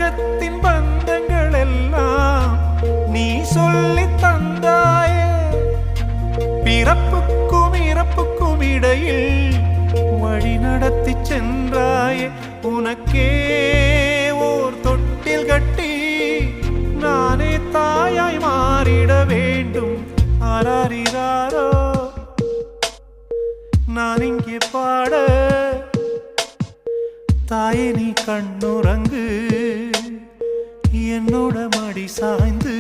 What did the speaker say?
பிரபஞ்சத்தின் பந்தங்கள் எல்லாம் நீ சொல்லி தந்தாயே. பிறப்புக்கும் இறப்புக்கும் இடையில் வழி நடத்தி சென்றாயே. உனக்கே ஓர் தொட்டில் கட்டி நானே தாயாய் மாறிட வேண்டும். ஆராரிராரோ நான் இங்கே பாட, தாயே நீ கண்ணுறங்கு என்னோட மடி சாய்ந்து.